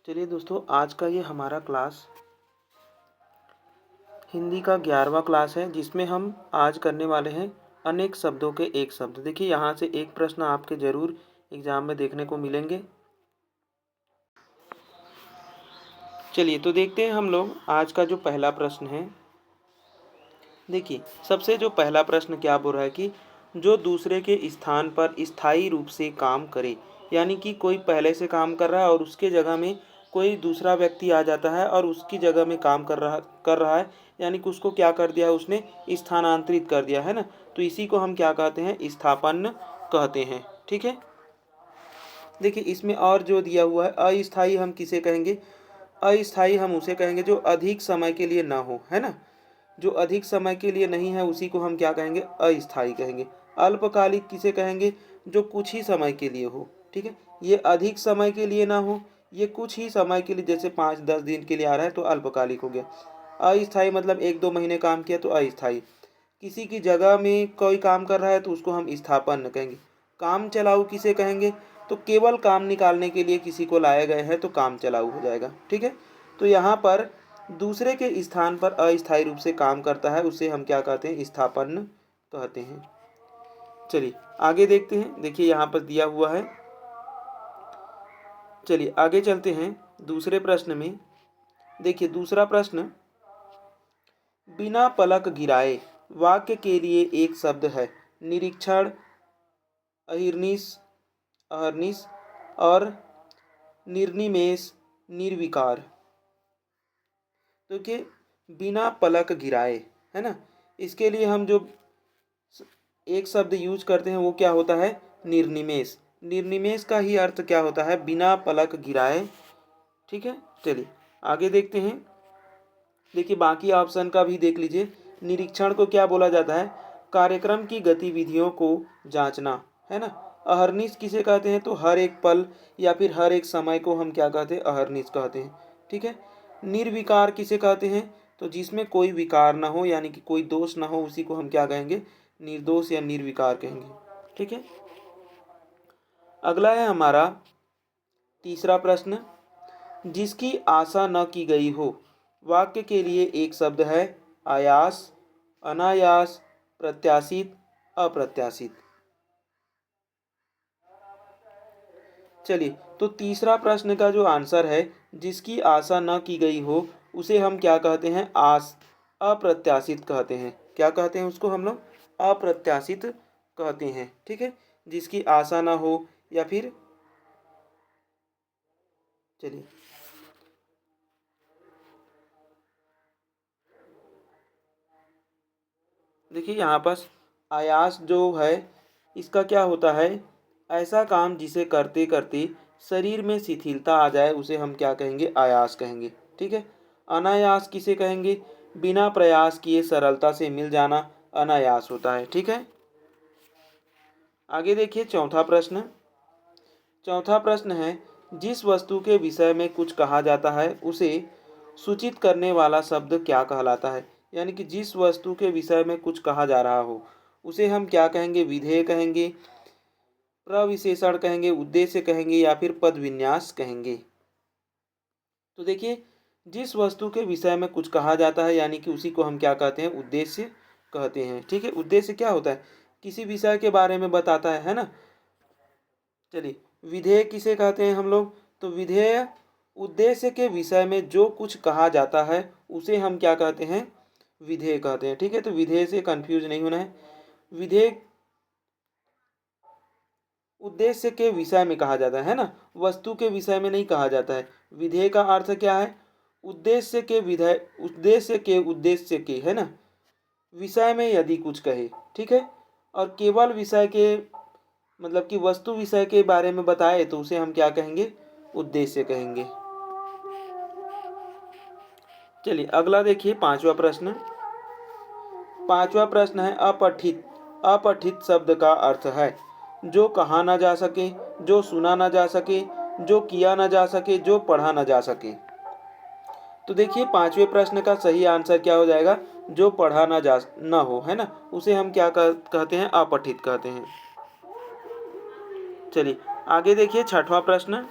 चलिए दोस्तों, आज का ये हमारा क्लास हिंदी का 11वां क्लास है, जिसमें हम आज करने वाले हैं अनेक शब्दों के एक शब्द। देखिए, यहाँ से एक प्रश्न आपके ज़रूर एग्जाम में देखने को मिलेंगे। चलिए तो देखते हैं हम लोग आज का जो पहला प्रश्न है। देखिए, सबसे जो पहला प्रश्न क्या बोल रहा है कि जो दूसरे के स्थान पर स्थायी रूप से काम करे, यानी कि कोई पहले से काम कर रहा है और उसके जगह में कोई दूसरा व्यक्ति आ जाता है और उसकी जगह में काम कर रहा है, यानी कि उसको क्या कर दिया है, उसने स्थानांतरित कर दिया है ना। तो इसी को हम क्या कहते हैं, स्थानापन्न कहते हैं। ठीक है। देखिए, इसमें और जो दिया हुआ है अस्थाई, हम किसे कहेंगे? अस्थाई हम उसे कहेंगे जो अधिक समय के लिए ना हो, है ना। जो अधिक समय के लिए नहीं है उसी को हम क्या कहेंगे, अस्थाई कहेंगे। अल्पकालिक किसे कहेंगे? जो कुछ ही समय के लिए हो। ठीक है। ये अधिक समय के लिए ना हो, ये कुछ ही समय के लिए, जैसे 5-10 दिन के लिए आ रहा है तो अल्पकालिक हो गया। अस्थाई मतलब 1-2 महीने काम किया तो अस्थाई। किसी की जगह में कोई काम कर रहा है तो उसको हम स्थानापन्न कहेंगे। काम चलाऊ किसे कहेंगे? तो केवल काम निकालने के लिए किसी को लाए गए हैं तो काम चलाऊ हो जाएगा। ठीक है। तो यहाँ पर दूसरे के स्थान पर अस्थायी रूप से काम करता है, उसे हम क्या कहते हैं, स्थानापन्न कहते हैं। चलिए आगे देखते हैं। देखिए यहाँ पर दिया हुआ है। चलिए आगे चलते हैं दूसरे प्रश्न में। देखिए दूसरा प्रश्न, बिना पलक गिराए वाक्य के लिए एक शब्द है। निरीक्षण, अहिर्निश, अहर्निश और निर्निमेष, निर्विकार। तो कि बिना पलक गिराए, है ना, इसके लिए हम जो एक शब्द यूज करते हैं वो क्या होता है, निर्निमेष। निर्निमेष का ही अर्थ क्या होता है, बिना पलक गिराए। ठीक है। चलिए आगे देखते हैं। देखिए बाकी ऑप्शन का भी देख लीजिए। निरीक्षण को क्या बोला जाता है, कार्यक्रम की गतिविधियों को जांचना, है ना। अहर्निश किसे कहते हैं, तो हर एक पल या फिर हर एक समय को हम क्या कहते हैं, अहर्निश कहते हैं। ठीक है। निर्विकार किसे कहते हैं, तो जिसमें कोई विकार ना हो, यानी कि कोई दोष ना हो, उसी को हम क्या कहेंगे, निर्दोष या निर्विकार कहेंगे। ठीक है। अगला है हमारा तीसरा प्रश्न, जिसकी आशा न की गई हो वाक्य के लिए एक शब्द है। आयास, अनायास, प्रत्याशित, अप्रत्याशित। चलिए तो तीसरा प्रश्न का जो आंसर है, जिसकी आशा न की गई हो, उसे हम क्या कहते हैं, अप्रत्याशित कहते हैं। क्या कहते हैं उसको हम लोग, अप्रत्याशित कहते हैं। ठीक है। जिसकी आशा ना हो या फिर, चलिए देखिए यहाँ पर आयास जो है, इसका क्या होता है, ऐसा काम जिसे करते करते शरीर में शिथिलता आ जाए उसे हम क्या कहेंगे, आयास कहेंगे। ठीक है। अनायास किसे कहेंगे, बिना प्रयास किए सरलता से मिल जाना अनायास होता है। ठीक है। आगे देखिए चौथा प्रश्न। चौथा प्रश्न है, जिस वस्तु के विषय में कुछ कहा जाता है उसे सूचित करने वाला शब्द क्या कहलाता है। यानी कि जिस वस्तु के विषय में कुछ कहा जा रहा हो उसे हम क्या कहेंगे, विधेय कहेंगे, प्रविशेषण कहेंगे, उद्देश्य कहेंगे या फिर पद विन्यास कहेंगे। तो देखिए, जिस वस्तु के विषय में कुछ कहा जाता है यानी कि उसी को हम क्या कहते हैं, उद्देश्य कहते हैं। ठीक है। उद्देश्य क्या होता है, किसी विषय के बारे में बताता है ना। चलिए विधेय किसे कहते हैं हम लोग, तो विधेय उद्देश्य के विषय में जो कुछ कहा जाता है उसे हम क्या कहते हैं, विधेय कहते हैं। ठीक है। तो विधेय से कंफ्यूज नहीं होना है। विधेय उद्देश्य के विषय में कहा जाता है ना, वस्तु के विषय में नहीं कहा जाता है। विधेय का अर्थ क्या है, उद्देश्य के विधेय, उद्देश्य के, है ना, विषय में यदि कुछ कहे। ठीक है। और केवल विषय के, मतलब कि वस्तु विषय के बारे में बताए तो उसे हम क्या कहेंगे, उद्देश्य कहेंगे। चलिए अगला देखिए पांचवा प्रश्न। पांचवा प्रश्न है अपठित। अपठित शब्द का अर्थ है जो कहा ना जा सके, जो सुना ना जा सके, जो किया ना जा सके, जो पढ़ा ना जा सके। तो देखिए पांचवें प्रश्न का सही आंसर क्या हो जाएगा, जो पढ़ा ना हो, है ना, उसे हम क्या कहते हैं, अपठित कहते हैं। चलिए आगे देखिए छठवां प्रश्न।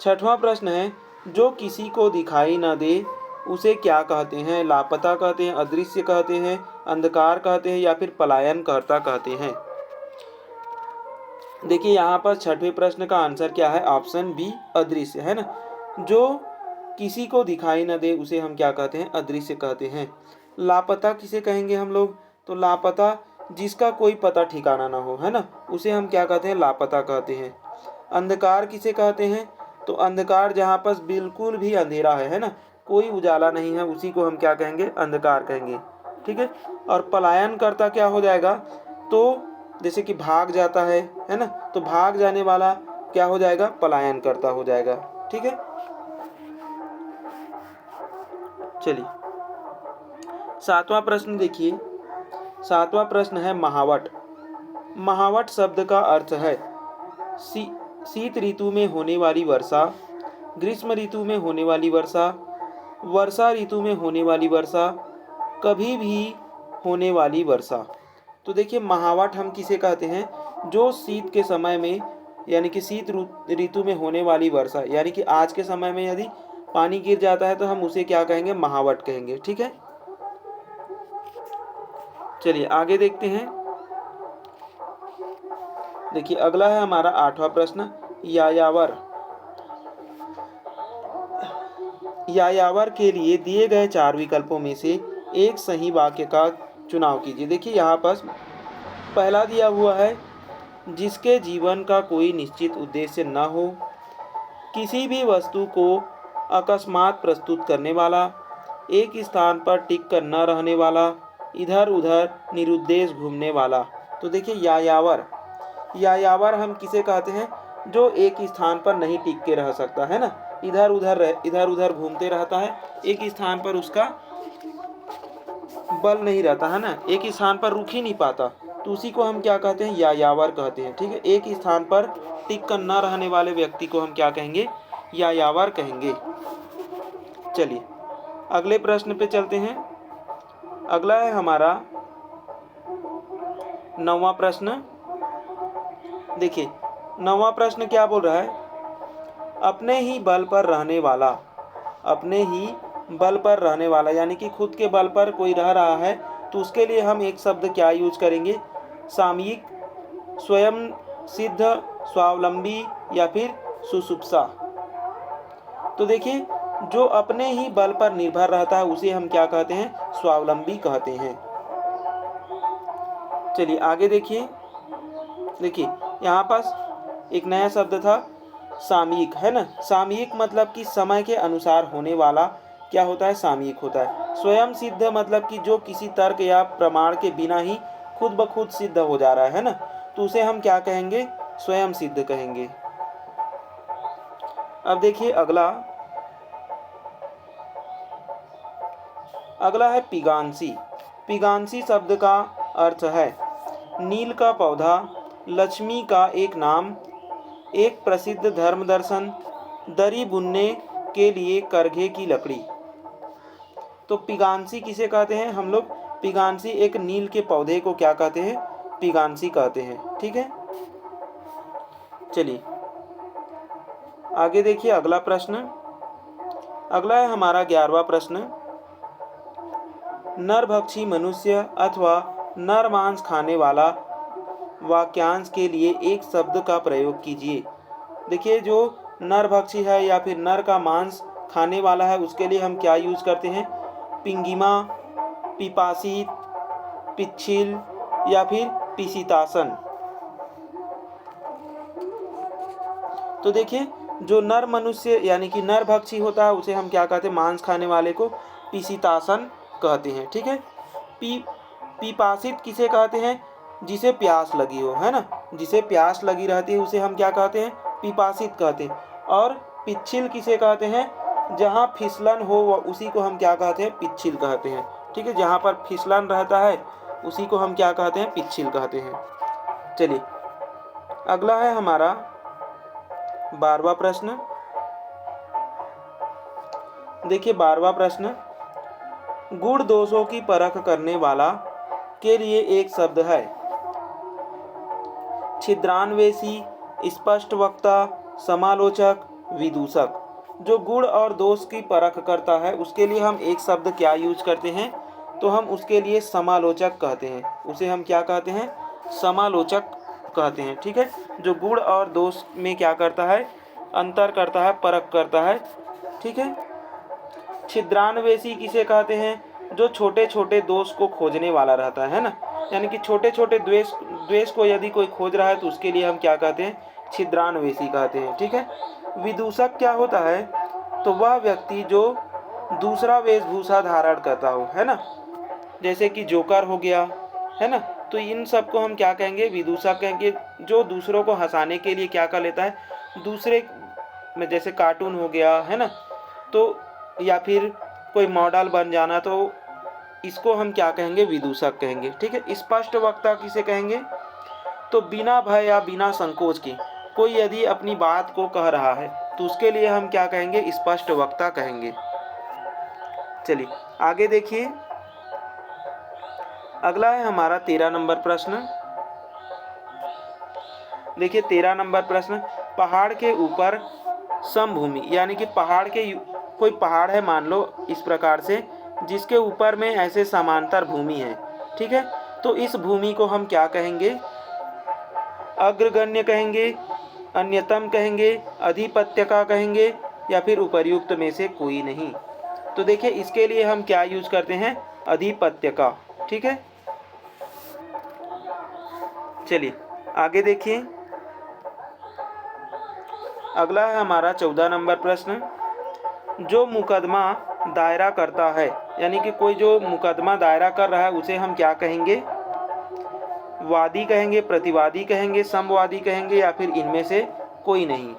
छठवां प्रश्न है, जो किसी को दिखाई न दे उसे क्या कहते हैं? लापता कहते हैं, अदृश्य कहते हैं, अंधकार कहते हैं या फिर पलायनकर्ता कहते हैं? देखिए यहाँ पर छठवें प्रश्न का आंसर क्या है? ऑप्शन बी अदृश्य, है ना। जो किसी को दिखाई न दे उसे हम क्या कहते हैं? अदृश्य कहते हैं। लापता किसे कहेंगे हम लोग? तो लापता जिसका कोई पता ठिकाना ना हो, है ना, उसे हम क्या कहते हैं? लापता कहते हैं। अंधकार किसे कहते हैं? तो अंधकार जहाँ पर बिल्कुल भी अंधेरा है ना, कोई उजाला नहीं है, उसी को हम क्या कहेंगे? अंधकार कहेंगे। ठीक है। और पलायन करता क्या हो जाएगा? तो जैसे कि भाग जाता है ना, तो भाग जाने वाला क्या हो जाएगा? पलायन करता हो जाएगा। ठीक है। चलिए सातवां प्रश्न देखिए। सातवां प्रश्न है महावट। महावट शब्द का अर्थ है शीत ऋतु में होने वाली वर्षा, ग्रीष्म ऋतु में होने वाली वर्षा, वर्षा ऋतु में होने वाली वर्षा, कभी भी होने वाली वर्षा। तो देखिए महावट हम किसे कहते हैं? जो शीत के समय में यानी कि शीत ऋतु में होने वाली वर्षा, यानी कि आज के समय में यदि पानी गिर जाता है तो हम उसे क्या कहेंगे? महावट कहेंगे। ठीक है। चलिए आगे देखते हैं। देखिए अगला है हमारा आठवां प्रश्न, यायावर। यायावर के लिए दिए गए 4 विकल्पों में से एक सही वाक्य का चुनाव कीजिए। देखिए यहाँ पर पहला दिया हुआ है, जिसके जीवन का कोई निश्चित उद्देश्य न हो, किसी भी वस्तु को अकस्मात प्रस्तुत करने वाला, एक स्थान पर टिक कर न रहने वाला, इधर उधर निरुद्देश घूमने वाला। तो देखिए यायावर हम किसे कहते हैं? जो एक स्थान पर नहीं टिक के रह सकता, है ना, इधर उधर घूमते रहता है, एक स्थान पर उसका बल नहीं रहता, है ना, एक स्थान पर रुक ही नहीं पाता, तो उसी को हम क्या कहते हैं? यायावर कहते हैं। ठीक है। एक स्थान पर टिक कर न रहने वाले व्यक्ति को हम क्या कहेंगे? यायावर कहेंगे। चलिए अगले प्रश्न पे चलते हैं। अगला है हमारा 9वां प्रश्न। देखिए 9वां प्रश्न क्या बोल रहा है? अपने ही बल पर रहने वाला, अपने ही बल पर रहने वाला यानी कि खुद के बल पर कोई रह रहा है, तो उसके लिए हम एक शब्द क्या यूज करेंगे? सामयिक, स्वयं सिद्ध, स्वावलंबी या फिर सुसुप्सा। तो देखिए जो अपने ही बल पर निर्भर रहता है उसे हम क्या कहते हैं? स्वावलंबी कहते हैं। चलिए आगे देखिए। देखिए यहाँ पास एक नया शब्द था सामयिक, है ना। सामयिक मतलब कि समय के अनुसार होने वाला क्या होता है? सामयिक होता है। स्वयं सिद्ध मतलब कि जो किसी तर्क या प्रमाण के बिना ही खुद ब खुद सिद्ध हो जा रहा है ना, तो उसे हम क्या कहेंगे? स्वयं सिद्ध कहेंगे। अब देखिए अगला है पिगांसी। पिगांसी शब्द का अर्थ है नील का पौधा, लक्ष्मी का एक नाम, एक प्रसिद्ध धर्म दर्शन, दरी बुनने के लिए करघे की लकड़ी। तो पिगांसी किसे कहते हैं हम लोग? पिगांसी एक नील के पौधे को क्या कहते हैं? पिगांसी कहते हैं। ठीक है। चलिए आगे देखिए अगला प्रश्न। अगला है हमारा 11वां प्रश्न, नरभक्षी मनुष्य अथवा नर मांस खाने वाला वाक्यांश के लिए एक शब्द का प्रयोग कीजिए। देखिए जो नरभक्षी है या फिर नर का मांस खाने वाला है उसके लिए हम क्या यूज करते हैं? पिंगिमा, पिपासित, पिच्छिल या फिर पिशितासन। तो देखिए जो नर मनुष्य यानी कि नरभक्षी होता है उसे हम क्या कहते हैं? मांस खाने वाले को पिशितासन कहते हैं। ठीक है। पिपासित किसे कहते हैं? जिसे प्यास लगी हो, है ना, जिसे प्यास लगी रहती है उसे हम क्या कहते हैं? पिपासित कहते हैं। और पिच्छिल किसे कहते हैं? जहाँ फिसलन हो उसी को हम क्या कहते हैं? पिच्छिल कहते हैं। ठीक है। जहाँ पर फिसलन रहता है उसी को हम क्या कहते हैं? पिच्छिल कहते हैं। चलिए अगला है हमारा 12वां प्रश्न। देखिए 12वां प्रश्न, गुण दोषों की परख करने वाला के लिए एक शब्द है। छिद्रान्वेषी, स्पष्ट वक्ता, समालोचक, विदूषक। जो गुण और दोष की परख करता है उसके लिए हम एक शब्द क्या यूज करते हैं, तो हम उसके लिए समालोचक कहते हैं। उसे हम क्या कहते हैं, समालोचक कहते हैं। ठीक है, जो गुण और दोष में क्या करता है, अंतर करता है, परख करता है। ठीक है। छिद्रान्वेषी किसे कहते हैं, जो छोटे छोटे दोष को खोजने वाला रहता है ना, यानी कि छोटे छोटे द्वेष को यदि कोई खोज रहा है तो उसके लिए हम क्या कहते हैं, छिद्रान्वेषी कहते हैं। ठीक है। विदूषक क्या होता है, तो वह व्यक्ति जो दूसरा वेशभूषा धारण करता हो, है ना, जैसे कि जोकर हो गया, है ना, तो इन सब को हम क्या कहेंगे, विदूषक कहेंगे। जो दूसरों को हंसाने के लिए क्या कर लेता है, दूसरे में, जैसे कार्टून हो गया, है ना, तो या फिर कोई मॉडल बन जाना, तो इसको हम क्या कहेंगे, विदूषक कहेंगे। ठीक है। स्पष्ट वक्ता किसे कहेंगे, तो बिना भय या बिना संकोच के कोई यदि अपनी बात को कह रहा है तो उसके लिए हम क्या कहेंगे, स्पष्ट वक्ता कहेंगे। चलिए आगे देखिए, अगला है हमारा 13 नंबर प्रश्न। देखिए 13 नंबर प्रश्न, पहाड़ के ऊपर समभूमि, यानी कि पहाड़ के कोई पहाड़ है मान लो इस प्रकार से, जिसके ऊपर में ऐसे समांतर भूमि है। ठीक है। तो इस भूमि को हम क्या कहेंगे, अग्रगण्य कहेंगे, अन्यतम कहेंगे, अधिपत्य का कहेंगे, या फिर उपर्युक्त में से कोई नहीं। तो देखिए इसके लिए हम क्या यूज करते हैं, अधिपत्य का। ठीक है। चलिए आगे देखिए, अगला है हमारा 14 नंबर प्रश्न, जो मुकदमा दायरा करता है, यानी कि कोई जो मुकदमा दायरा कर रहा है उसे हम क्या कहेंगे, वादी कहेंगे, प्रतिवादी कहेंगे, समवादी कहेंगे, या फिर इनमें से कोई नहीं।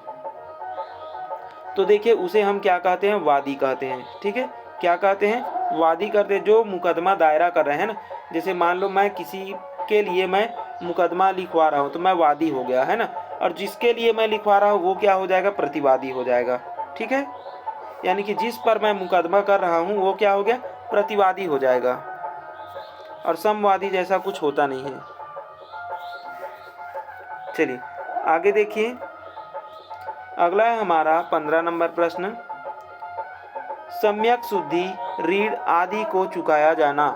तो देखिए उसे हम क्या कहते हैं, वादी कहते हैं। ठीक है। क्या कहते हैं, वादी करते हैं। जो मुकदमा दायरा कर रहे हैं ना, जैसे मान लो मैं किसी के लिए मैं मुकदमा लिखवा रहा हूँ तो मैं वादी हो गया, है ना, और जिसके लिए मैं लिखवा रहा हूँ वो क्या हो जाएगा, प्रतिवादी हो जाएगा। ठीक है। यानी कि जिस पर मैं मुकदमा कर रहा हूँ वो क्या हो गया, प्रतिवादी हो जाएगा, और समवादी जैसा कुछ होता नहीं है। चलिए आगे देखिए, अगला है हमारा 15 नंबर प्रश्न, सम्यक शुद्धि, ऋण आदि को चुकाया जाना।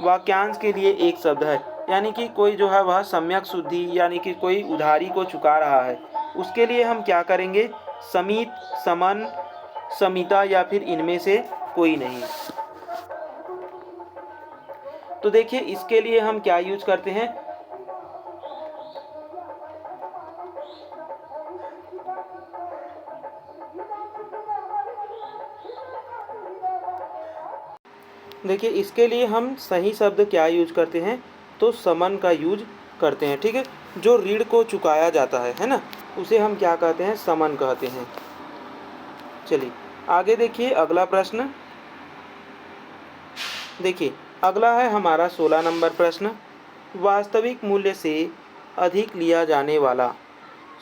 वाक्यांश के लिए एक शब्द है, यानी कि कोई जो है वह सम्यक शुद्धि यानी कि कोई उधारी को चुका रहा है, उसके लिए हम क्या करेंगे, समित, समन, समिता, या फिर इनमें से कोई नहीं। तो देखिए इसके लिए हम क्या यूज करते हैं, देखिए इसके लिए हम सही शब्द क्या यूज करते हैं, तो समन का यूज करते हैं। ठीक है। जो ऋण को चुकाया जाता है ना, उसे हम क्या कहते हैं, समन कहते हैं। चलिए आगे देखिए, अगला प्रश्न देखिए, अगला है हमारा 16 नंबर प्रश्न, वास्तविक मूल्य से अधिक लिया जाने वाला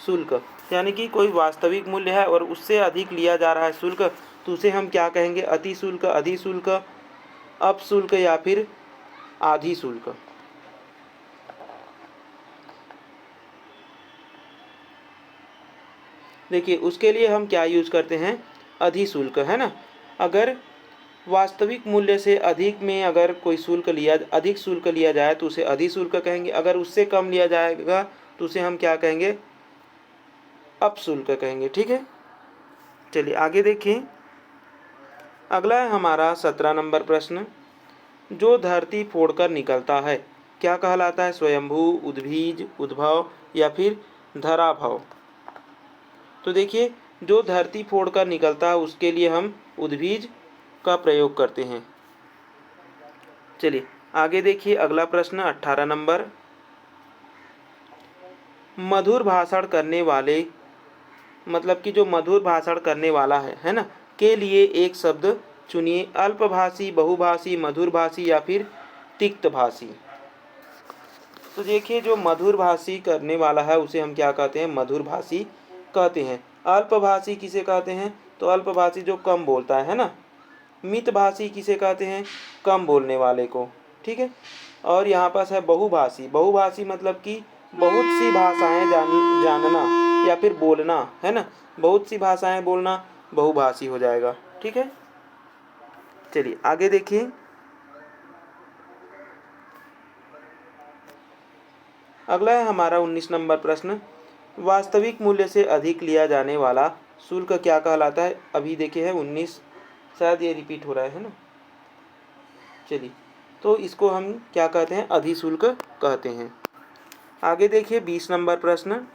शुल्क, यानी कि कोई वास्तविक मूल्य है और उससे अधिक लिया जा रहा है शुल्क, तो उसे हम क्या कहेंगे, अति शुल्क, अधिशुल्क, अपशुल्क, या फिर आधी शुल्क। देखिए उसके लिए हम क्या यूज करते हैं, अधिशुल्क, है ना। अगर वास्तविक मूल्य से अधिक में अगर कोई शुल्क लिया, अधिक शुल्क लिया जाए तो उसे अधिशुल्क कहेंगे। अगर उससे कम लिया जाएगा तो उसे हम क्या कहेंगे, अपशुल्क कहेंगे। ठीक है। चलिए आगे देखिए, अगला है हमारा 17 नंबर प्रश्न, जो धरती फोड़कर निकलता है क्या कहलाता है, स्वयंभू, उद्भिज, उद्भव, या फिर धराभव। तो देखिए जो धरती फोड़कर निकलता है उसके लिए हम उद्भिज का प्रयोग करते हैं। चलिए आगे देखिए, अगला प्रश्न 18 नंबर, मधुर भाषण करने वाले, मतलब कि जो मधुर भाषण करने वाला है ना, के लिए एक शब्द चुनिए, अल्पभाषी, बहुभाषी, मधुरभाषी, या फिर तिक्तभाषी। तो देखिए जो मधुरभाषी करने वाला है उसे हम क्या कहते हैं, मधुरभाषी कहते हैं। अल्पभाषी किसे कहते हैं, तो अल्पभाषी जो कम बोलता है ना। मितभाषी किसे कहते हैं, कम बोलने वाले को। ठीक है। और यहाँ पास है बहुभाषी, बहुभाषी मतलब कि बहुत सी भाषाएं जानना, या फिर बोलना, है ना। बहुत सी भाषाएं बोलना बहुभाषी हो जाएगा। ठीक है, चलिए आगे देखिए। अगला है हमारा 19 नंबर प्रश्न, वास्तविक मूल्य से अधिक लिया जाने वाला शुल्क क्या कहलाता है। अभी देखे है 19, शायद ये रिपीट हो रहा है ना। चलिए, तो इसको हम क्या कहते हैं, अधिशुल्क कहते हैं। आगे देखिए 20 नंबर प्रश्न।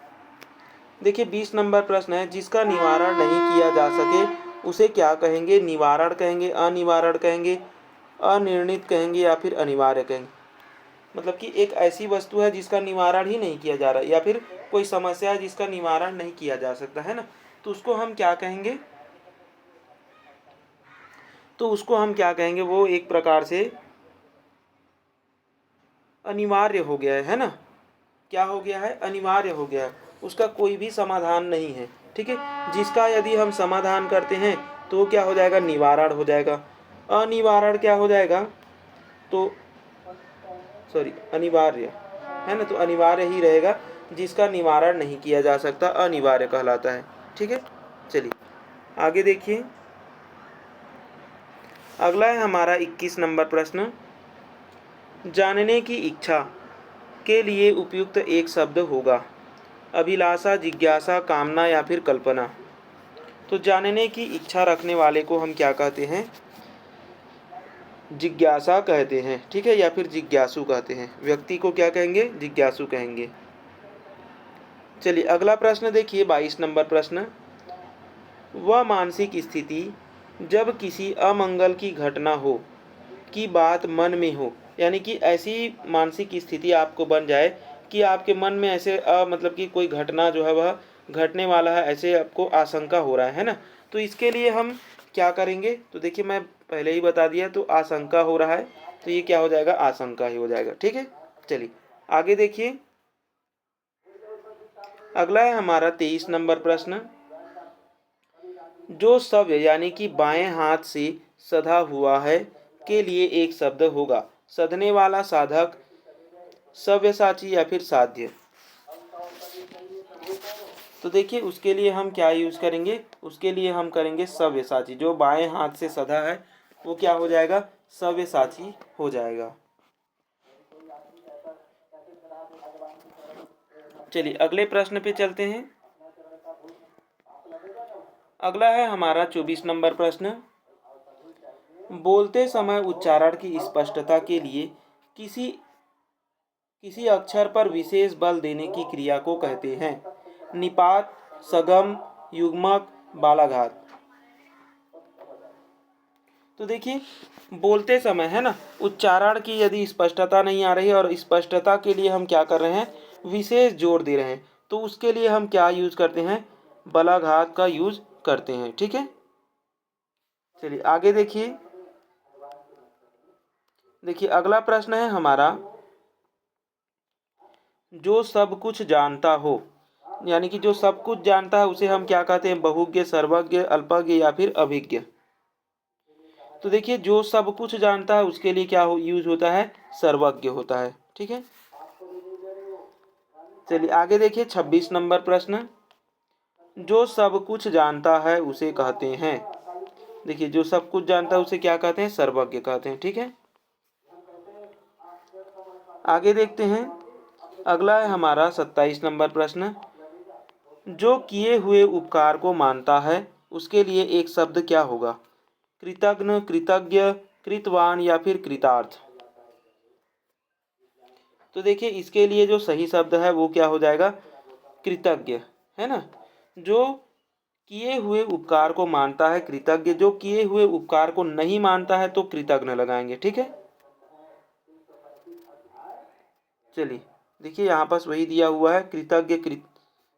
देखिए 20 नंबर प्रश्न है, जिसका निवारण नहीं किया जा सके उसे क्या कहेंगे। निवारण कहेंगे, अनिवारण कहेंगे, अनिर्णित कहेंगे या फिर अनिवार्य कहेंगे। मतलब कि एक ऐसी वस्तु है जिसका निवारण ही नहीं किया जा रहा, या फिर कोई समस्या है जिसका निवारण नहीं किया जा सकता, है ना, तो उसको हम क्या कहेंगे। तो उसको हम क्या कहेंगे, वो एक प्रकार से अनिवार्य हो गया है ना। क्या हो गया है, अनिवार्य हो गया है, उसका कोई भी समाधान नहीं है। ठीक है, जिसका यदि हम समाधान करते हैं तो क्या हो जाएगा, निवारण हो जाएगा। अनिवारण क्या हो जाएगा, तो सॉरी अनिवार्य, है ना, तो अनिवार्य ही रहेगा। जिसका निवारण नहीं किया जा सकता अनिवार्य कहलाता है। ठीक है, चलिए आगे देखिए। अगला है हमारा 21 नंबर प्रश्न, जानने की इच्छा के लिए उपयुक्त एक शब्द होगा। अभिलाषा, जिज्ञासा, कामना या फिर कल्पना। तो जानने की इच्छा रखने वाले को हम क्या कहते हैं, जिज्ञासा कहते हैं। ठीक है, या फिर जिज्ञासु कहते हैं। व्यक्ति को क्या कहेंगे, जिज्ञासु कहेंगे। चलिए अगला प्रश्न देखिए 22 नंबर प्रश्न, वह मानसिक स्थिति जब किसी अमंगल की घटना हो की बात मन में हो, यानी कि ऐसी मानसिक स्थिति आपको बन जाए कि आपके मन में ऐसे मतलब कि कोई घटना जो है वह घटने वाला है, ऐसे आपको आशंका हो रहा है ना, तो इसके लिए हम क्या करेंगे। तो देखिए मैं पहले ही बता दिया, तो आशंका हो रहा है तो ये क्या हो जाएगा, आशंका ही हो जाएगा। ठीक है, चलिए आगे देखिए। अगला है हमारा 23 नंबर प्रश्न, जो सव्य यानी कि बाएं हाथ से सधा हुआ है के लिए एक शब्द होगा। सधने वाला, साधक, सव्यसाची या फिर साध्य। तो देखिए उसके लिए हम क्या यूज करेंगे, उसके लिए हम करेंगे सव्यसाची। जो बाएं हाथ से सधा है वो क्या हो जाएगा, सव्यसाची हो जाएगा। चलिए अगले प्रश्न पे चलते हैं। अगला है हमारा 24 नंबर प्रश्न, बोलते समय उच्चारण की स्पष्टता के लिए किसी किसी अक्षर पर विशेष बल देने की क्रिया को कहते हैं। निपात, सगम, युग्मक, बालाघात। तो देखिए बोलते समय, है ना, उच्चारण की यदि स्पष्टता नहीं आ रही है और स्पष्टता के लिए हम क्या कर रहे हैं, विशेष जोर दे रहे हैं, तो उसके लिए हम क्या यूज करते हैं, बलाघात का यूज करते हैं। ठीक है, चलिए आगे देखिए। देखिए अगला प्रश्न है हमारा, जो सब कुछ जानता हो, यानी कि जो सब कुछ जानता है उसे हम क्या कहते हैं, बहुज्ञ, सर्वज्ञ, अल्पज्ञ या फिर अभिज्ञ। तो देखिए जो सब कुछ जानता है उसके लिए क्या यूज होता है, सर्वज्ञ होता है। ठीक है, चलिए आगे देखिए 26 नंबर प्रश्न, जो सब कुछ जानता है उसे कहते हैं। देखिए जो सब कुछ जानता है उसे क्या कहते हैं, सर्वज्ञ कहते हैं। ठीक है, आगे देखते हैं। अगला है हमारा 27 नंबर प्रश्न, जो किए हुए उपकार को मानता है उसके लिए एक शब्द क्या होगा। कृतघ्न, कृतज्ञ, कृतवान या फिर कृतार्थ। तो देखिए इसके लिए जो सही शब्द है वो क्या हो जाएगा, कृतज्ञ, है ना। जो किए हुए उपकार को मानता है कृतज्ञ, जो किए हुए उपकार को नहीं मानता है तो कृतघ्न लगाएंगे। ठीक है, चलिए देखिए यहाँ पास वही दिया हुआ है, कृतज्ञ,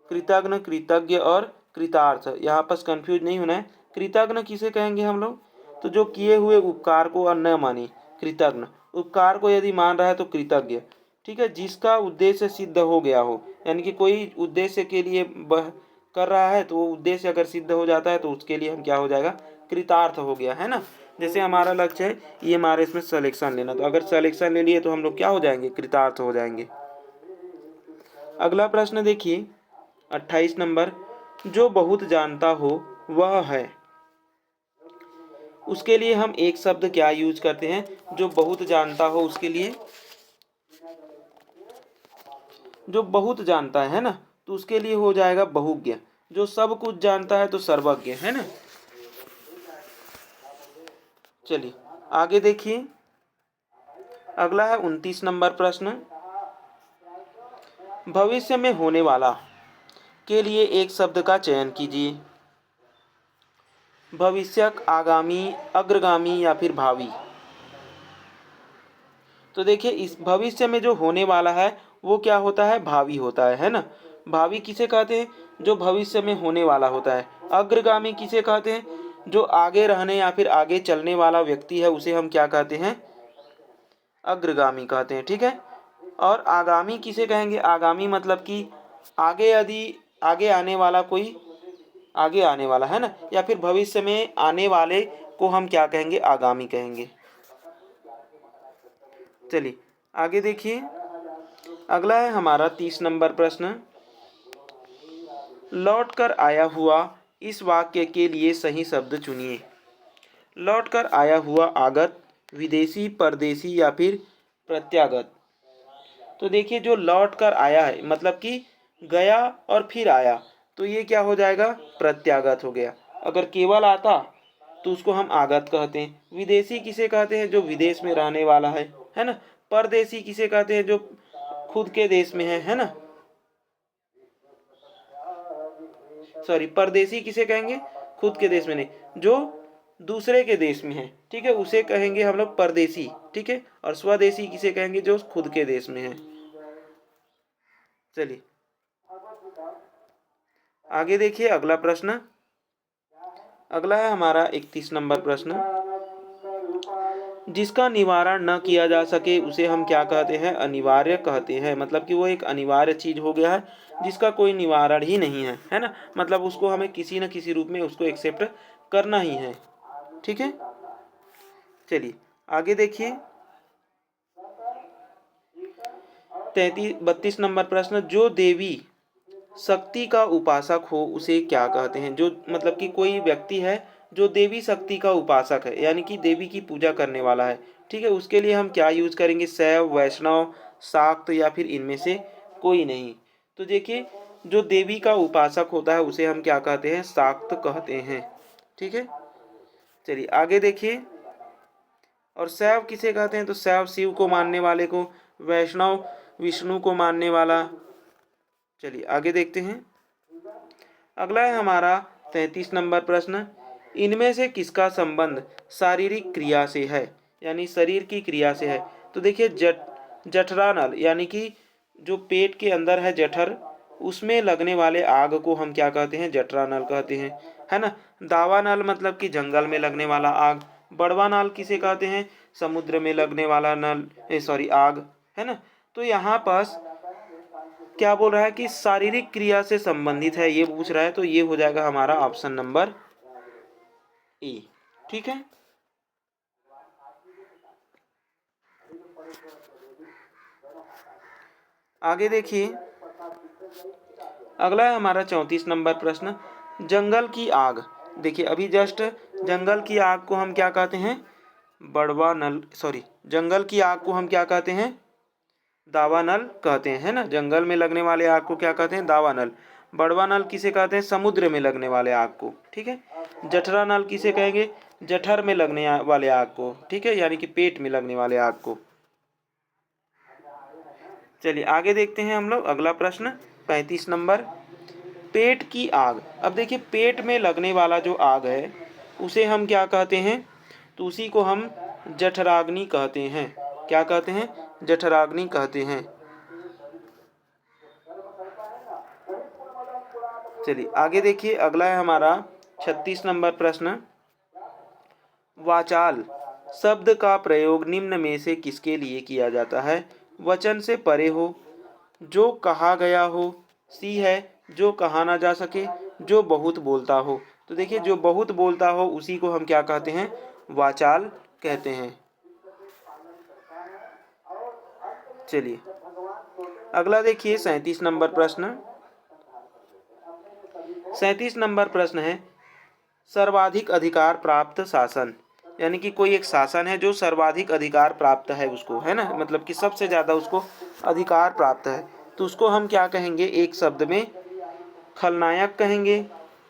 कृतघ्न, कृतज्ञ और कृतार्थ। यहाँ पास कंफ्यूज नहीं होना है। कृतघ्न किसे कहेंगे हम लोग, तो जो किए हुए उपकार को न माने, कृतघ्न। उपकार को यदि मान रहा है तो कृतज्ञ। ठीक है, जिसका उद्देश्य सिद्ध हो गया हो, यानी कि कोई उद्देश्य के लिए कर रहा है तो वो उद्देश्य अगर सिद्ध हो जाता है तो उसके लिए हम क्या हो जाएगा, कृतार्थ हो गया, है ना। जैसे हमारा लक्ष्य है ये हमारे इसमें सिलेक्शन लेना, तो अगर सिलेक्शन ले लिए तो हम लोग क्या हो जाएंगे, कृतार्थ हो जाएंगे। अगला प्रश्न देखिए, 28 नंबर, जो बहुत जानता हो वह है। उसके लिए हम एक शब्द क्या यूज करते हैं? जो बहुत जानता हो उसके लिए, जो बहुत जानता है ना, तो उसके लिए हो जाएगा बहुज्ञ। जो सब कुछ जानता है तो सर्वज्ञ, है ना। चलिए आगे देखिए, अगला है 29 नंबर प्रश्न। भविष्य में होने वाला के लिए एक शब्द का चयन कीजिए। भविष्यक, आगामी, अग्रगामी या फिर भावी। तो देखिए इस भविष्य में जो होने वाला है वो क्या होता है? भावी होता है ना। भावी किसे कहते हैं? जो भविष्य में होने वाला होता है। अग्रगामी किसे कहते हैं? जो आगे रहने या फिर आगे चलने वाला व्यक्ति है उसे हम क्या कहते हैं? अग्रगामी कहते हैं, ठीक है। और आगामी किसे कहेंगे? आगामी मतलब कि आगे, यदि आगे आने वाला कोई, आगे आने वाला है ना, या फिर भविष्य में आने वाले को हम क्या कहेंगे? आगामी कहेंगे। चलिए आगे देखिए, अगला है हमारा 30 नंबर प्रश्न। लौट कर आया हुआ, इस वाक्य के लिए सही शब्द चुनिए। लौट कर आया हुआ आगत, विदेशी, परदेशी या फिर प्रत्यागत। तो देखिए जो लौट कर आया है मतलब कि गया और फिर आया, तो ये क्या हो जाएगा? प्रत्यागत हो गया। अगर केवल आता तो उसको हम आगत कहते हैं। विदेशी किसे कहते हैं? जो विदेश में रहने वाला है ना। परदेशी किसे कहते हैं? जो खुद के देश में है ना। सॉरी, परदेशी किसे कहेंगे? खुद के देश में नहीं, जो दूसरे के देश में है, ठीक है, उसे कहेंगे हम लोग परदेशी, ठीक है। और स्वदेशी किसे कहेंगे? जो खुद के देश में है। चलिए आगे देखिए, अगला प्रश्न। अगला है हमारा 31 नंबर प्रश्न। जिसका निवारण न किया जा सके उसे हम क्या कहते हैं? अनिवार्य कहते हैं। मतलब कि वो एक अनिवार्य चीज हो गया है जिसका कोई निवारण ही नहीं है ना। मतलब उसको हमें किसी न किसी रूप में उसको एक्सेप्ट करना ही है, ठीक है। चलिए आगे देखिए, 32 नंबर प्रश्न। जो देवी शक्ति का उपासक हो उसे क्या कहते हैं? जो मतलब कि कोई व्यक्ति है जो देवी शक्ति का उपासक है, यानी कि देवी की पूजा करने वाला है, ठीक है, उसके लिए हम क्या यूज करेंगे? शैव, वैष्णव, शाक्त या फिर इनमें से कोई नहीं। तो देखिए जो देवी का उपासक होता है उसे हम क्या कहते हैं? शाक्त कहते हैं, ठीक है। चलिए आगे देखिए, और शैव किसे कहते हैं? तो शैव शिव को मानने वाले को, वैष्णव विष्णु को मानने वाला। चलिए आगे देखते हैं, अगला है हमारा 33 नंबर प्रश्न। इनमें से किसका संबंध शारीरिक क्रिया से है, यानी शरीर की क्रिया से है? तो देखिए जठरानल, यानी कि जो पेट के अंदर है जठर, उसमें लगने वाले आग को हम क्या कहते हैं? जठरानल कहते हैं, है ना। दावानल मतलब कि जंगल में लगने वाला आग। बड़वानल किसे कहते हैं? समुद्र में लगने वाला नल, सॉरी आग, है ना। तो यहाँ पास क्या बोल रहा है कि शारीरिक क्रिया से संबंधित है, ये पूछ रहा है, तो ये हो जाएगा हमारा ऑप्शन नंबर ए, ठीक है। आगे देखिए, अगला है हमारा 34 नंबर प्रश्न। जंगल की आग, देखिए अभी जस्ट जंगल की आग को हम क्या कहते हैं? बड़वा नल, सॉरी, जंगल की आग को हम क्या कहते हैं? दावानल कहते हैं, है ना। जंगल में लगने वाले आग को क्या कहते हैं? दावानल। बड़वा नल किसे कहते हैं? समुद्र में लगने वाले आग को, ठीक है। जठरा नल किसे कहेंगे? जठर में लगने वाले आग को, ठीक है, यानी कि पेट में लगने वाले आग को। चलिए आगे देखते हैं हम लोग अगला प्रश्न, 35 नंबर। पेट की आग, अब देखिए पेट में लगने वाला जो आग है उसे हम क्या कहते हैं? तो उसी को हम जठराग्नि कहते हैं। क्या कहते हैं? जठराग्नि कहते हैं। चलिए आगे देखिए, अगला है हमारा 36 नंबर प्रश्न। वाचाल शब्द का प्रयोग निम्न में से किसके लिए किया जाता है? वचन से परे हो, जो कहा गया हो, सी है जो कहा ना जा सके, जो बहुत बोलता हो। तो देखिए जो बहुत बोलता हो उसी को हम क्या कहते हैं? वाचाल कहते हैं। चलिए अगला देखिए 37 नंबर प्रश्न। 37 नंबर प्रश्न है सर्वाधिक अधिकार प्राप्त शासन, यानी कि कोई एक शासन है जो सर्वाधिक अधिकार प्राप्त है उसको, है ना, मतलब कि सबसे ज़्यादा उसको अधिकार प्राप्त है, तो उसको हम क्या कहेंगे एक शब्द में? खलनायक कहेंगे,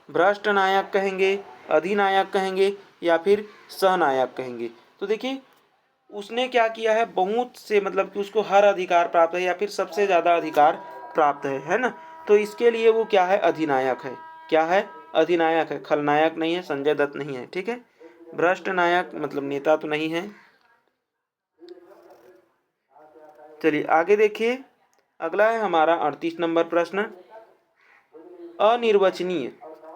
भ्रष्ट नायक कहेंगे, अधिनायक कहेंगे या फिर सहनायक कहेंगे। तो देखिए उसने क्या किया है, बहुत से मतलब कि उसको हर अधिकार प्राप्त है या फिर सबसे ज़्यादा अधिकार प्राप्त है ना, तो इसके लिए वो क्या है? अधिनायक है। क्या है? अधिनायक है, खलनायक नहीं है, संजय दत्त नहीं है, ठीक है। भ्रष्ट नायक मतलब नेता तो नहीं है। चलिए आगे देखिए, अगला है हमारा 38 नंबर प्रश्न अनिर्वचनीय।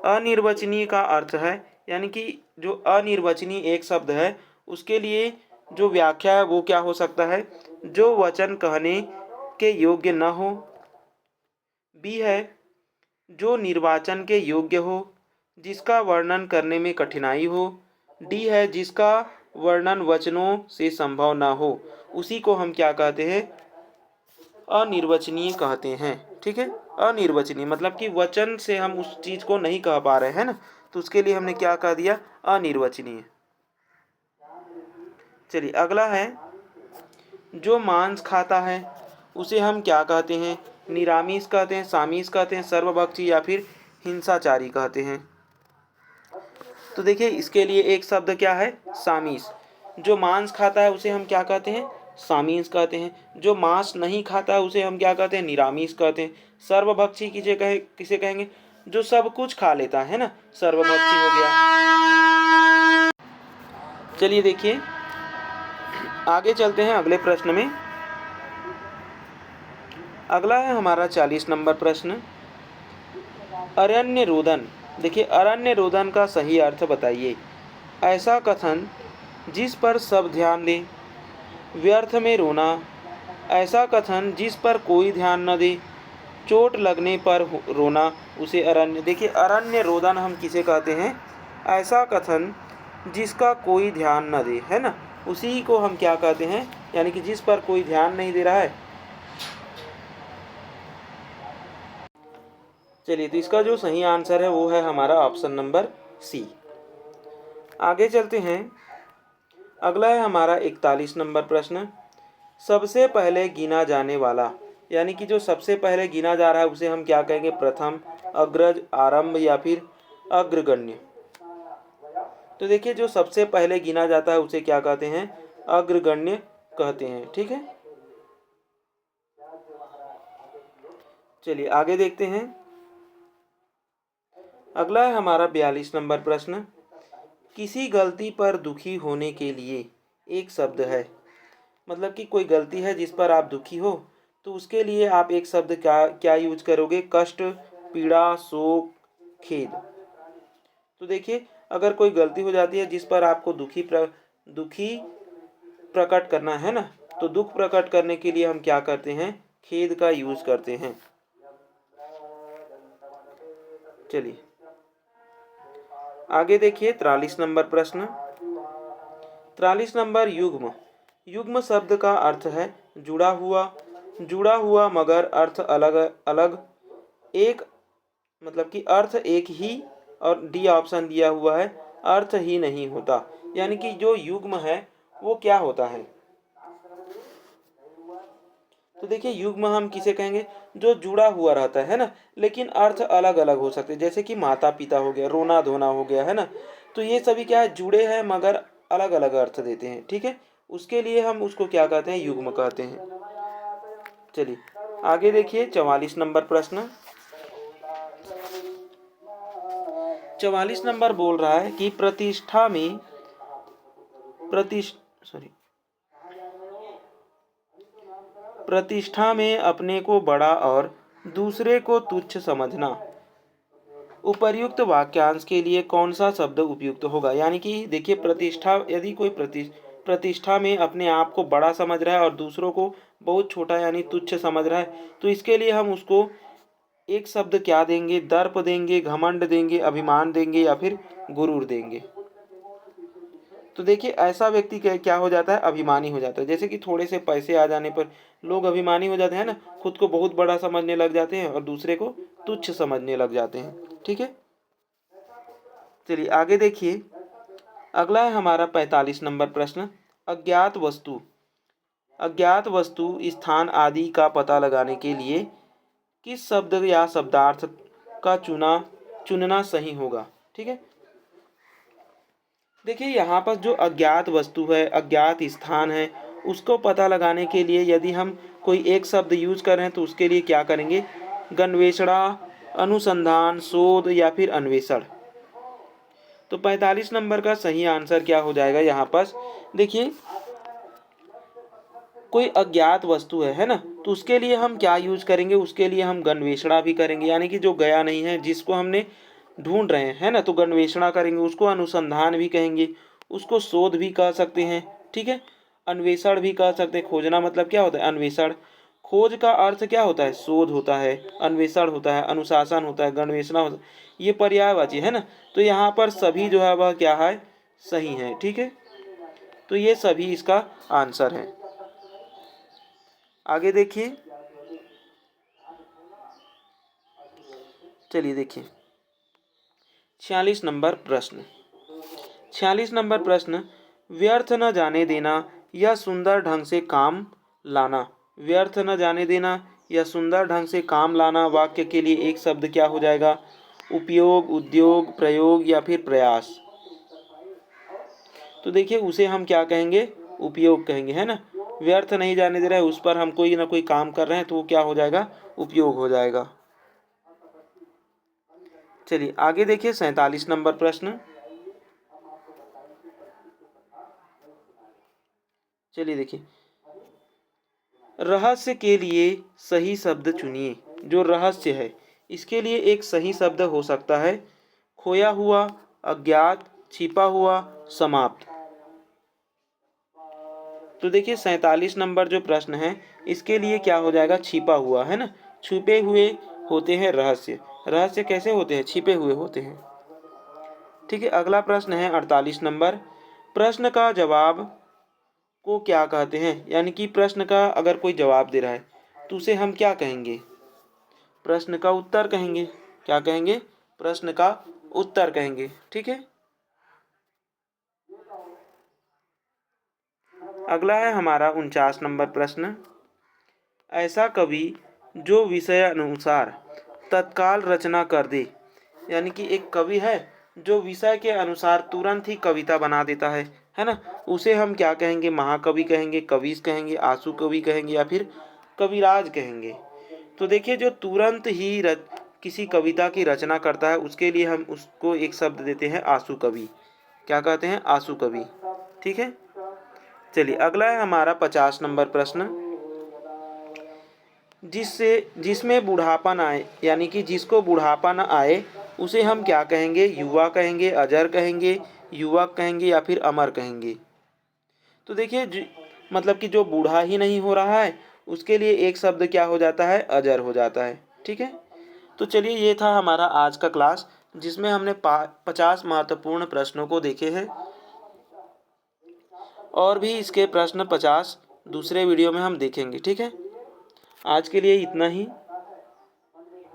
अनिर्वचनीय का अर्थ है, यानी कि जो अनिर्वचनीय एक शब्द है उसके लिए जो व्याख्या है वो क्या हो सकता है? जो वचन कहने के योग्य न हो। बी है जो निर्वाचन के योग्य हो, जिसका वर्णन करने में कठिनाई हो। डी है जिसका वर्णन वचनों से संभव न हो, उसी को हम क्या कहते हैं? अनिर्वचनीय कहते हैं, ठीक है। अनिर्वचनीय मतलब कि वचन से हम उस चीज को नहीं कह पा रहे हैं ना, तो उसके लिए हमने क्या कह दिया? अनिर्वचनीय। चलिए अगला है जो मांस खाता है उसे हम क्या कहते हैं? निरामिष कहते हैं, सामीस कहते हैं, सर्वभक्षी या फिर हिंसाचारी कहते हैं। तो देखिए इसके लिए एक शब्द क्या है? सामीस। जो मांस खाता है उसे हम क्या कहते हैं? सामीस कहते हैं। जो मांस नहीं खाता है उसे हम क्या कहते हैं? निरामिष कहते हैं। सर्वभक्षी किसे कहेंगे? जो सब कुछ खा लेता है ना, सर्वभक्षी हो गया। चलिए देखिए आगे चलते हैं अगले प्रश्न में। अगला है हमारा 40 नंबर प्रश्न अरण्य रोदन। देखिए अरण्य रोदन का सही अर्थ बताइए। ऐसा कथन जिस पर सब ध्यान दें, व्यर्थ में रोना। ऐसा कथन जिस पर कोई ध्यान न दे, चोट लगने पर रोना, उसे अरण्य। देखिए अरण्य रोदन हम किसे कहते हैं? ऐसा कथन जिसका कोई ध्यान न दे, है ना, उसी को हम क्या कहते हैं? यानी कि जिस पर कोई ध्यान नहीं दे रहा है। चलिए तो इसका जो सही आंसर है वो है हमारा ऑप्शन नंबर सी। आगे चलते हैं, अगला है हमारा 41 नंबर प्रश्न सबसे पहले गिना जाने वाला, यानी कि जो सबसे पहले गिना जा रहा है उसे हम क्या कहेंगे? प्रथम, अग्रज, आरंभ या फिर अग्रगण्य। तो देखिए जो सबसे पहले गिना जाता है उसे क्या कहते हैं? अग्रगण्य कहते हैं, ठीक है। चलिए आगे देखते हैं, अगला है हमारा 42 नंबर प्रश्न किसी गलती पर दुखी होने के लिए एक शब्द है। मतलब कि कोई गलती है जिस पर आप दुखी हो, तो उसके लिए आप एक शब्द क्या क्या यूज करोगे? कष्ट, पीड़ा, शोक, खेद। तो देखिए अगर कोई गलती हो जाती है जिस पर आपको दुखी प्रकट करना है ना, तो दुख प्रकट करने के लिए हम क्या करते हैं? खेद का यूज करते हैं। चलिए आगे देखिए 43 नंबर प्रश्न 43 नंबर युग्म। युग्म शब्द का अर्थ है जुड़ा हुआ। जुड़ा हुआ मगर अर्थ अलग अलग। एक मतलब कि अर्थ एक ही, और डी ऑप्शन दिया हुआ है अर्थ ही नहीं होता। यानी कि जो युग्म है वो क्या होता है? तो देखिए युग्म हम किसे कहेंगे? जो जुड़ा हुआ रहता है ना, लेकिन अर्थ अलग अलग हो सकते हैं। जैसे कि माता पिता हो गया, रोना धोना हो गया, है ना, तो ये सभी क्या है? जुड़े हैं मगर अलग अलग अर्थ देते हैं, ठीक है। उसके लिए हम उसको क्या कहते हैं? युग्म कहते हैं। चलिए आगे देखिए 44 नंबर प्रश्न 44 नंबर बोल रहा है कि प्रतिष्ठा में अपने को बड़ा और दूसरे को तुच्छ समझना। उपर्युक्त वाक्यांश के लिए कौन सा शब्द उपयुक्त होगा? यानी कि देखिए प्रतिष्ठा, यदि कोई प्रतिष्ठा में अपने आप को बड़ा समझ रहा है और दूसरों को बहुत छोटा यानी तुच्छ समझ रहा है, तो इसके लिए हम उसको एक शब्द क्या देंगे? दर्प देंगे, घमंड देंगे, अभिमान देंगे या फिर गुरूर देंगे। तो देखिए ऐसा व्यक्ति क्या हो जाता है? अभिमानी हो जाता है। जैसे कि थोड़े से पैसे आ जाने पर लोग अभिमानी हो जाते हैं ना, खुद को बहुत बड़ा समझने लग जाते हैं और दूसरे को तुच्छ समझने लग जाते हैं। ठीक है, चलिए आगे देखिए। अगला है हमारा 45 नंबर प्रश्न। अज्ञात वस्तु अज्ञात वस्तु स्थान आदि का पता लगाने के लिए किस शब्द या शब्दार्थ का चुनना सही होगा। ठीक है, देखिए यहाँ पर जो अज्ञात वस्तु है, अज्ञात स्थान है, उसको पता लगाने के लिए यदि हम कोई एक शब्द यूज कर रहे हैं तो उसके लिए क्या करेंगे, गन्वेषणा, अनुसंधान, शोध या फिर अन्वेषण। तो 45 नंबर का सही आंसर क्या हो जाएगा यहाँ पर। देखिए कोई अज्ञात वस्तु है ना, तो उसके लिए हम क्या यूज करेंगे, उसके लिए हम गन्वेषणा भी करेंगे, यानी कि जो गया नहीं है, जिसको हमने ढूंढ रहे हैं ना, तो गन्वेषणा करेंगे। उसको अनुसंधान भी कहेंगे, उसको शोध भी कह सकते हैं। ठीक है, अन्वेषण भी कह सकते हैं। खोजना मतलब क्या होता है, अन्वेषण। खोज का अर्थ क्या होता है, शोध होता है, अन्वेषण होता है, अनुशासन होता है, गन्वेषणा होता है, ये पर्यायवाची है ना। तो यहाँ पर सभी जो है वह क्या है, सही है। ठीक है, तो ये सभी इसका आंसर है। आगे देखिए, चलिए देखिए 46 नंबर प्रश्न। 46 नंबर प्रश्न, व्यर्थ न जाने देना या सुंदर ढंग से काम लाना। व्यर्थ न जाने देना या सुंदर ढंग से काम लाना वाक्य के लिए एक शब्द क्या हो जाएगा, उपयोग, उद्योग, प्रयोग या फिर प्रयास। तो देखिए उसे हम क्या कहेंगे, उपयोग कहेंगे, है ना। व्यर्थ नहीं जाने दे रहा है, उस पर हम कोई ना कोई काम कर रहे हैं, तो वो क्या हो जाएगा, उपयोग हो जाएगा। चलिए आगे देखिए 47 नंबर प्रश्न। चलिए देखिए, रहस्य के लिए सही शब्द चुनिए। जो रहस्य है इसके लिए एक सही शब्द हो सकता है खोया हुआ, अज्ञात, छिपा हुआ, समाप्त। तो देखिए 47 नंबर जो प्रश्न है इसके लिए क्या हो जाएगा, छिपा हुआ, है ना। छुपे हुए होते हैं रहस्य। रहस्य कैसे होते हैं, छिपे हुए होते हैं। ठीक है, अगला प्रश्न है 48 नंबर। प्रश्न का जवाब को क्या कहते हैं, यानी कि प्रश्न का अगर कोई जवाब दे रहा है तो उसे हम क्या कहेंगे, प्रश्न का उत्तर कहेंगे। क्या कहेंगे, प्रश्न का उत्तर कहेंगे। ठीक है, अगला है हमारा 49 नंबर प्रश्न। ऐसा कवि जो विषय अनुसार तत्काल रचना कर दे, यानी कि एक कवि है जो विषय के अनुसार तुरंत ही कविता बना देता है ना, उसे हम क्या कहेंगे, महाकवि कहेंगे, कविस कहेंगे, आशु कवि कहेंगे या फिर कविराज कहेंगे। तो देखिए जो तुरंत ही किसी कविता की रचना करता है उसके लिए हम उसको एक शब्द देते हैं आशु कवि। क्या कहते हैं, आशु कवि। ठीक है, चलिए अगला है हमारा 50 नंबर प्रश्न। जिसमें बुढ़ापा न आए, यानी कि जिसको बुढ़ापा न आए उसे हम क्या कहेंगे, युवा कहेंगे, अजर कहेंगे, युवक कहेंगे या फिर अमर कहेंगे। तो देखिए मतलब कि जो बूढ़ा ही नहीं हो रहा है उसके लिए एक शब्द क्या हो जाता है, अजर हो जाता है। ठीक है, तो चलिए ये था हमारा आज का क्लास जिसमें हमने 50 महत्वपूर्ण प्रश्नों को देखे हैं और भी इसके प्रश्न 50 दूसरे वीडियो में हम देखेंगे। ठीक है, आज के लिए इतना ही।